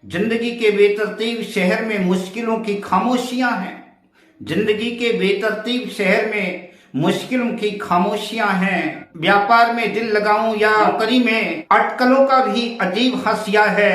जिंदगी के बेतरतीब शहर में मुश्किलों की खामोशियां हैं। जिंदगी के बेतरतीब शहर में मुश्किलों की खामोशियां हैं। व्यापार में दिल लगाऊं या नौकरी में, अटकलों का भी अजीब हंसिया है।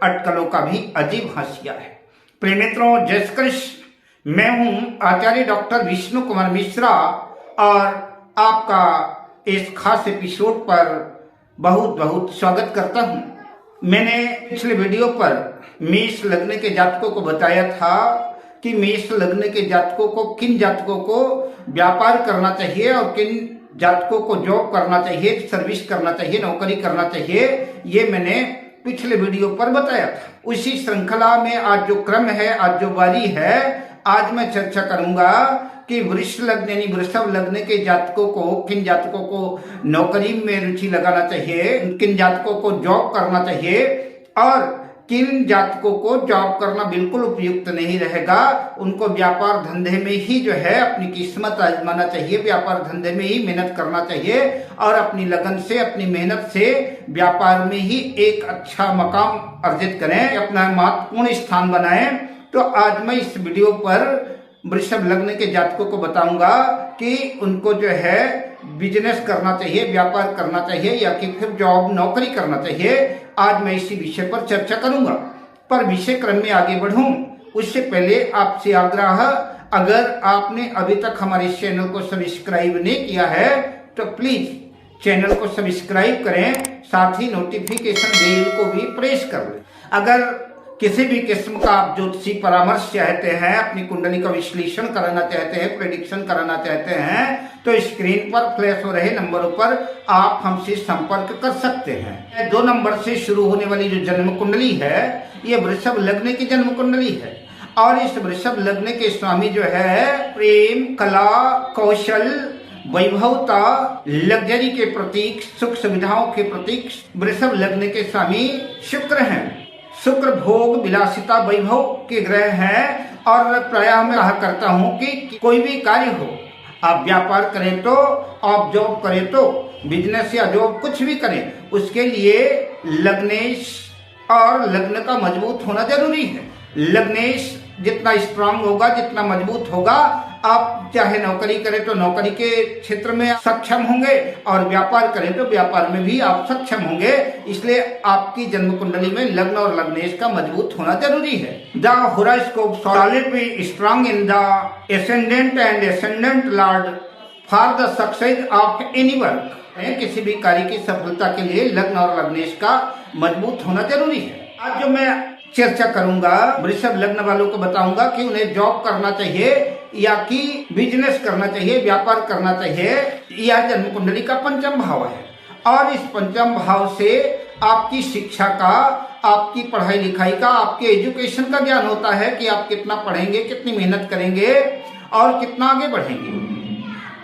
अटकलों का भी अजीब हंसिया है। प्रिय मित्रों, जय श्री कृष्ण। मैं हूं आचार्य डॉक्टर विष्णु कुमार मिश्रा और आपका इस खास एपिसोड पर बहुत बहुत स्वागत करता हूं। मैंने पिछले वीडियो पर मेष लग्न के जातकों को बताया था कि मेष लग्न के जातकों को, किन जातकों को व्यापार करना चाहिए और किन जातकों को जॉब करना चाहिए, सर्विस करना चाहिए, नौकरी करना चाहिए। ये मैंने पिछले वीडियो पर बताया था। उसी श्रृंखला में आज जो क्रम है, आज जो बारी है, आज मैं चर्चा करूंगा कि वृष लग्न यानी वृषभ लग्न के जातकों को, किन जातकों को नौकरी में रुचि लगाना चाहिए, किन जातकों को जॉब करना चाहिए और किन जातकों को जॉब करना बिल्कुल उपयुक्त नहीं रहेगा। उनको व्यापार धंधे में ही जो है अपनी किस्मत आजमाना चाहिए, व्यापार धंधे में ही मेहनत करना चाहिए और अपनी लगन से, अपनी मेहनत से व्यापार में ही एक अच्छा मकाम अर्जित करें, अपना महत्वपूर्ण स्थान बनाएं। तो आज मैं इस वीडियो पर वृषभ लग्न के जातकों को बताऊंगा कि उनको जो है बिजनेस करना चाहिए, व्यापार करना चाहिए या कि फिर जॉब, नौकरी करना चाहिए। आज मैं इसी विषय पर चर्चा करूंगा। पर विषय क्रम में आगे बढ़ूं उससे पहले आपसे आग्रह, अगर आपने अभी तक हमारे चैनल को सब्सक्राइब नहीं किया है तो प्लीज चैनल को सब्सक्राइब करें, साथ ही नोटिफिकेशन बेल को भी प्रेस कर लें। अगर किसी भी किस्म का आप ज्योतिषी परामर्श चाहते हैं, अपनी कुंडली का विश्लेषण कराना चाहते हैं, प्रेडिक्शन कराना चाहते हैं, तो स्क्रीन पर फ्लैश हो रहे नंबरों पर आप हमसे संपर्क कर सकते हैं। 2 नंबर से शुरू होने वाली जो जन्म कुंडली है, ये वृषभ लग्न की जन्म कुंडली है और इस वृषभ लग्न के स्वामी जो है प्रेम, कला, कौशल, वैभवता, लग्जरी के प्रतीक, सुख सुविधाओं के प्रतीक वृषभ लग्न के स्वामी शुक्र हैं। शुक्र भोग, विलासिता, वैभव के ग्रह हैं और प्रायः मैं कहा करता हूं कि कोई भी कार्य हो, आप व्यापार करें तो, आप जॉब करें तो, बिजनेस या जॉब कुछ भी करें, उसके लिए लग्नेश और लग्न का मजबूत होना जरूरी है। लग्नेश जितना स्ट्रांग होगा, जितना मजबूत होगा, आप चाहे नौकरी करें तो नौकरी के क्षेत्र में सक्षम होंगे और व्यापार करें तो व्यापार में भी आप सक्षम होंगे। इसलिए आपकी जन्म कुंडली में लग्न और लग्नेश का मजबूत होना जरूरी है। The horoscope solidly strong in the ascendant and ascendant Lord for the success of any work. किसी भी कार्य की सफलता के लिए लग्न और लग्नेश का मजबूत होना जरूरी है। आज जो मैं चर्चा करूंगा, वृषभ लग्न वालों को बताऊंगा कि उन्हें जॉब करना चाहिए या कि बिजनेस करना चाहिए, व्यापार करना चाहिए। यह जन्म कुंडली का पंचम भाव है और इस पंचम भाव से आपकी शिक्षा का, आपकी पढ़ाई लिखाई का, आपके एजुकेशन का ज्ञान होता है कि आप कितना पढ़ेंगे, कितनी मेहनत करेंगे और कितना आगे बढ़ेंगे।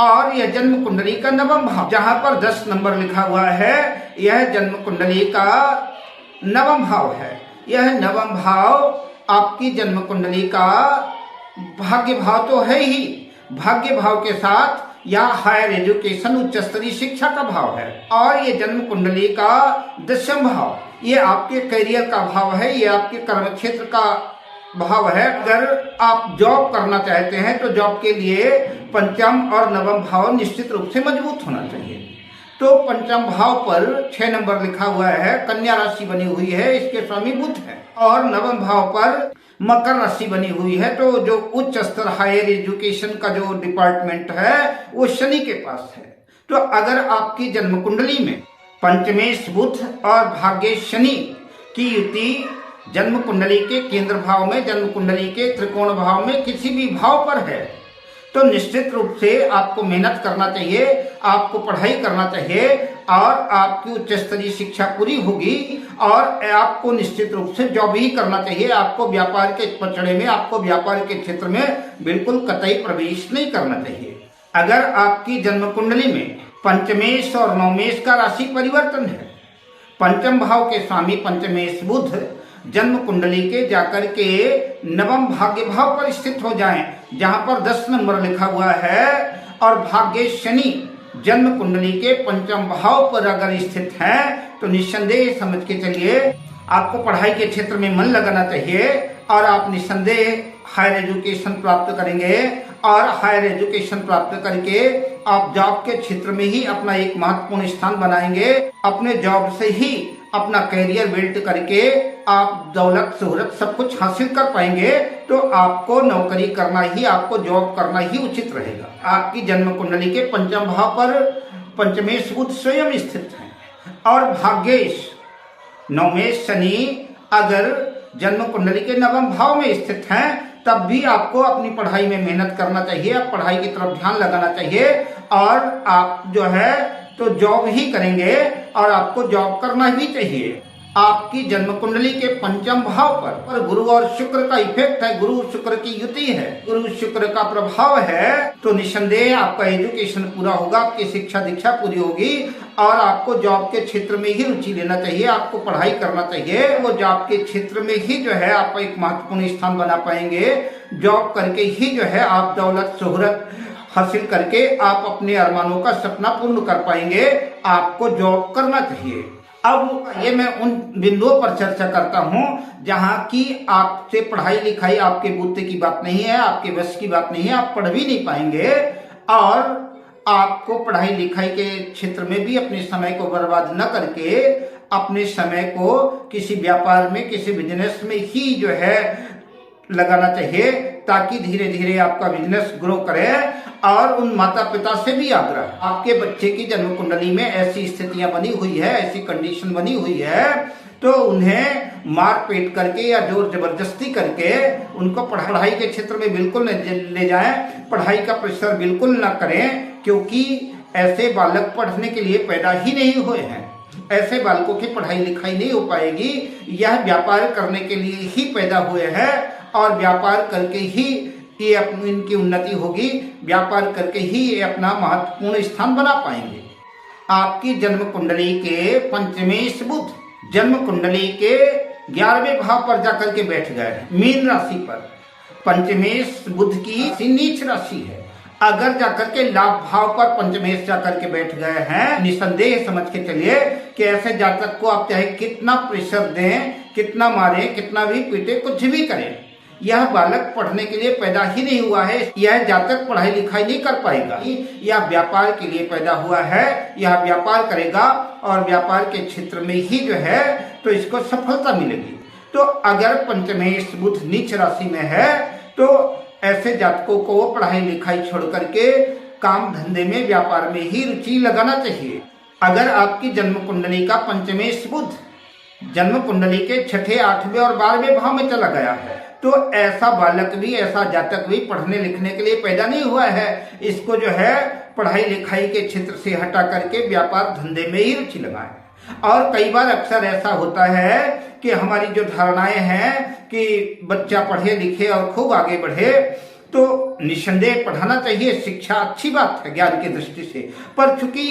और यह जन्म कुंडली का नवम भाव, जहां पर 10 नंबर लिखा हुआ है, यह जन्म कुंडली का नवम भाव है। यह नवम भाव आपकी जन्म कुंडली का भाग्य भाव तो है ही, भाग्य भाव के साथ या हायर एजुकेशन, उच्च स्तरीय शिक्षा का भाव है। और ये जन्म कुंडली का 10वां भाव, ये आपके करियर का भाव है, ये आपके कर्म क्षेत्र का भाव है। अगर आप जॉब करना चाहते हैं तो जॉब के लिए पंचम और नवम भाव निश्चित रूप से मजबूत होना चाहिए। तो पंचम भाव पर 6 नंबर लिखा हुआ है, कन्या राशि बनी हुई है, इसके स्वामी बुध है। और नवम भाव पर मकर राशि बनी हुई है। तो जो उच्च स्तर हायर एजुकेशन का जो डिपार्टमेंट है वो शनि के पास है। तो अगर आपकी जन्म कुंडली में पंचमेश बुध और भाग्य शनि की युति जन्म कुंडली के केंद्र भाव में, जन्म कुंडली के त्रिकोण भाव में किसी भी भाव पर है तो निश्चित रूप से आपको मेहनत करना चाहिए, आपको पढ़ाई करना चाहिए और आपकी उच्च स्तरीय शिक्षा पूरी होगी और आपको निश्चित रूप से जॉब ही करना चाहिए। आपको व्यापार के पचड़े में, आपको व्यापार के क्षेत्र में बिल्कुल कतई प्रवेश नहीं करना चाहिए। अगर आपकी जन्म कुंडली में पंचमेश और नवमेश का राशि परिवर्तन है, पंचम भाव के स्वामी पंचमेश बुध जन्म कुंडली के जाकर के नवम भाग्य भाव पर स्थित हो जाएं, जहां पर 10 नंबर लिखा हुआ है, और भाग्य शनि जन्म कुंडली के पंचम भाव पर अगर स्थित है तो निस्संदेह समझ के चलिए आपको पढ़ाई के क्षेत्र में मन लगाना चाहिए और आप निस्संदेह हायर एजुकेशन प्राप्त करेंगे और हायर एजुकेशन प्राप्त करके आप जॉब के क्षेत्र में ही अपना एक महत्वपूर्ण स्थान बनाएंगे। अपने जॉब से ही अपना करियर बिल्ड करके आप दौलत शोहरत सब कुछ हासिल कर पाएंगे। तो आपको नौकरी करना ही, आपको जॉब करना ही उचित रहेगा। आपकी जन्म कुंडली के पंचम भाव पर पंचमेश बुध स्वयं स्थित है और भाग्येश नवमेश शनि अगर जन्म कुंडली के नवम भाव में स्थित हैं, तब भी आपको अपनी पढ़ाई में मेहनत करना चाहिए, आप पढ़ाई की तरफ ध्यान लगाना चाहिए और आप जो है तो जॉब ही करेंगे और आपको जॉब करना भी चाहिए। आपकी जन्म कुंडली के पंचम भाव पर गुरु और शुक्र का इफेक्ट है, गुरु शुक्र की युति है, गुरु शुक्र का प्रभाव है। तो निस्संदेह आपका एजुकेशन पूरा होगा, आपकी शिक्षा दीक्षा पूरी होगी और आपको जॉब के क्षेत्र में ही रुचि लेना चाहिए, आपको पढ़ाई करना चाहिए। वो जॉब के क्षेत्र में ही जो है आप एक महत्वपूर्ण स्थान बना पाएंगे। जॉब करके ही जो है आप दौलत शोहरत हासिल करके आप अपने अरमानों का सपना पूर्ण कर पाएंगे। आपको जॉब करना चाहिए। अब ये मैं उन बिंदुओं पर चर्चा करता हूँ जहाँ की आपसे पढ़ाई लिखाई आपके बूते की बात नहीं है, आपके बस की बात नहीं है, आप पढ़ भी नहीं पाएंगे और आपको पढ़ाई लिखाई के क्षेत्र में भी अपने समय को बर्बाद न करके अपने समय को किसी व्यापार में, किसी बिजनेस में ही जो है लगाना चाहिए, ताकि धीरे धीरे आपका बिजनेस ग्रो करे। और उन माता पिता से भी आग्रह, आपके बच्चे की जन्म कुंडली में ऐसी स्थितियां बनी हुई है, ऐसी कंडीशन बनी हुई है, तो उन्हें मार पीट करके या जोर जबरदस्ती करके उनको पढ़ाई के क्षेत्र में बिल्कुल न ले जाएं, पढ़ाई का प्रेशर बिल्कुल न करें, क्योंकि ऐसे बालक पढ़ने के लिए पैदा ही नहीं हुए हैं। ऐसे बालकों की पढ़ाई लिखाई नहीं हो पाएगी। यह व्यापार करने के लिए ही पैदा हुए हैं और व्यापार करके ही ये इनकी उन्नति होगी, व्यापार करके ही ये अपना महत्वपूर्ण स्थान बना पाएंगे। आपकी जन्म कुंडली के पंचमेश बुध जन्म कुंडली के 11वें भाव पर जाकर के बैठ गए हैं, मीन राशि पर। पंचमेश बुध की नीच राशि है। अगर जाकर के लाभ भाव पर पंचमेश जाकर के बैठ गए हैं, निसंदेह समझ के चलिए कि ऐसे जातक को आप चाहे कितना प्रेशर दें, कितना मारें, कितना भी पीटे, कुछ भी करें, यह बालक पढ़ने के लिए पैदा ही नहीं हुआ है। यह जातक पढ़ाई लिखाई नहीं कर पाएगा। यह व्यापार के लिए पैदा हुआ है, यह व्यापार करेगा और व्यापार के क्षेत्र में ही जो है तो इसको सफलता मिलेगी। तो अगर पंचमेश बुध नीच राशि में है तो ऐसे जातकों को पढ़ाई लिखाई छोड़ करके काम धंधे में, व्यापार में ही रुचि लगाना चाहिए। अगर आपकी जन्म कुंडली का पंचमेश बुध जन्म कुंडली के 6ठे, 8वें और 12वें भाव में चला गया है, तो ऐसा बालक भी, ऐसा जातक भी पढ़ने लिखने के लिए पैदा नहीं हुआ है। इसको जो है पढ़ाई लिखाई के क्षेत्र से हटा करके व्यापार धंधे में ही रुचि लगाएं। और कई बार अक्सर ऐसा होता है कि हमारी जो धारणाएं हैं कि बच्चा पढ़े लिखे और खूब आगे बढ़े, तो निस्संदेह पढ़ाना चाहिए, शिक्षा अच्छी बात है ज्ञान की दृष्टि से, पर चूंकि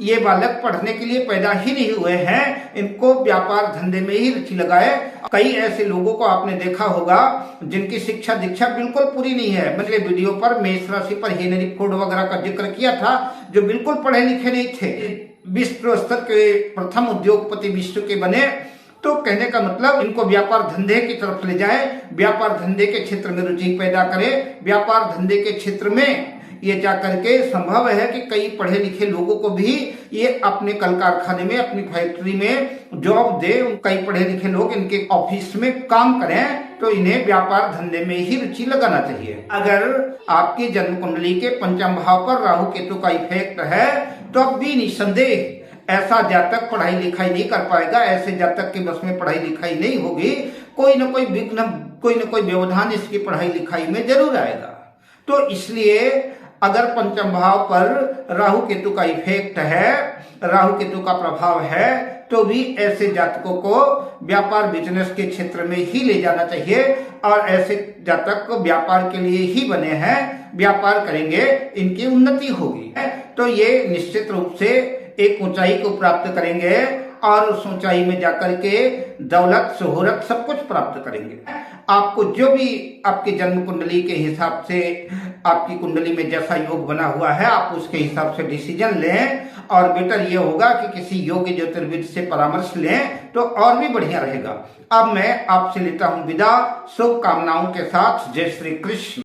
ये बालक पढ़ने के लिए पैदा ही नहीं हुए हैं, इनको व्यापार धंधे में ही रुचि लगाए। कई ऐसे लोगों को आपने देखा होगा जिनकी शिक्षा दीक्षा बिल्कुल पूरी नहीं है। मैंने वीडियो पर मेष राशि पर हेनरी फोर्ड वगैरह का जिक्र किया था, जो बिल्कुल पढ़े लिखे नहीं थे, विश्व स्तर के प्रथम उद्योगपति विश्व के बने। तो कहने का मतलब इनको व्यापार धंधे की तरफ ले जाए, व्यापार धंधे के क्षेत्र में रुचि पैदा करें। व्यापार धंधे के क्षेत्र में ये जा करके संभव है कि कई पढ़े लिखे लोगों को भी ये अपने कल कारखाने में, अपनी फैक्ट्री में जॉब दे। कई पढ़े लिखे लोग इनके ऑफिस में काम करें, तो इन्हें व्यापार धंधे में ही रुचि लगाना चाहिए। अगर आपकी जन्म कुंडली के पंचम भाव पर राहु केतु का इफेक्ट है, तो अब भी निसंदेह ऐसा जातक पढ़ाई लिखाई नहीं कर पाएगा। ऐसे जातक के बस में पढ़ाई लिखाई नहीं होगी, कोई न कोई विघ्न, कोई न कोई व्यवधान इसकी पढ़ाई लिखाई में जरूर आएगा। तो इसलिए अगर पंचम भाव पर राहु केतु का इफेक्ट है, राहु केतु का प्रभाव है, तो भी ऐसे जातकों को व्यापार बिजनेस के क्षेत्र में ही ले जाना चाहिए। और ऐसे जातक को व्यापार के लिए ही बने हैं, व्यापार करेंगे, इनकी उन्नति होगी। तो ये निश्चित रूप से एक ऊंचाई को प्राप्त करेंगे और उस ऊंचाई में जाकर के दौलत शोहरत सब कुछ प्राप्त करेंगे। आपको जो भी आपकी जन्म कुंडली के हिसाब से, आपकी कुंडली में जैसा योग बना हुआ है, आप उसके हिसाब से डिसीजन लें और बेटर ये होगा कि किसी योग्य ज्योतिर्विद से परामर्श लें तो और भी बढ़िया रहेगा। अब मैं आपसे लेता हूं विदा, शुभकामनाओं के साथ। जय श्री कृष्ण।